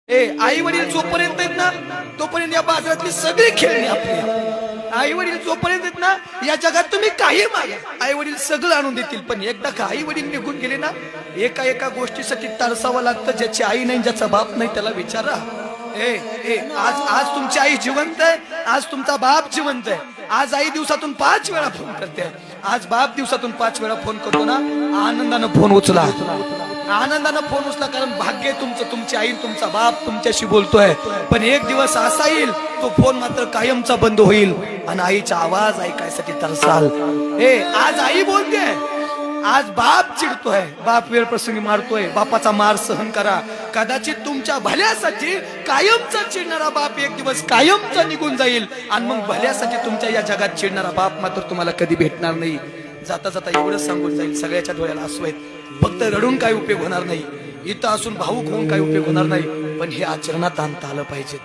आई वडील जोपर्यंत आहेत ना तोपर्यंत या बाजारातली सगळी खेळणी आपली। आई वडील जोपर्यंत आहेत ना या जगात तुम्ही काही मागा, आई वडील सगळं आणून देतील। पण एकदा का आई वडील निघून गेले ना एका एका गोष्टीसाठी तरसावं लागतं। ज्याची आई नाही, ज्याचा बाप नाही त्याला विचारा। आज आज तुमची आई जिवंत आहे, आज तुमचा बाप जिवंत आहे। आज आई दिवसातून 5 वेळा फोन करते, आज बाप दिवसातून 5 वेळा फोन करतो ना, आनंदानं फोन उचला, आनंदानं फोन उचला। कारण भाग्य तुमचं, तुमची आई तुमचा बाप तुमच्याशी बोलतोय। पण एक दिवस असा येईल तो फोन मात्र कायमचा बंद होईल आणि आईचा आवाज ऐकायसाठी तरसाल। आज आई बोलते, आज बाप चिडतोय, बाप वेळ प्रसंगी मारतोय, बापाचा मार सहन करा। कदाचित तुमच्या भल्यासाठी कायमचा चिडणारा बाप एक दिवस कायमचा निघून जाईल आणि मग भल्यासाठी तुमच्या या जगात चिडणारा बाप मात्र तुम्हाला कधी भेटणार नाही। जाता जाता एवढंच सांगून जाईल, सगळ्याच्या डोळ्याला आसू आहेत। फक्त रडून काही उपयोग होणार नाही, इथं असून भावूक होऊन काही उपयोग होणार नाही, पण हे आचरणात आणता आलं पाहिजे।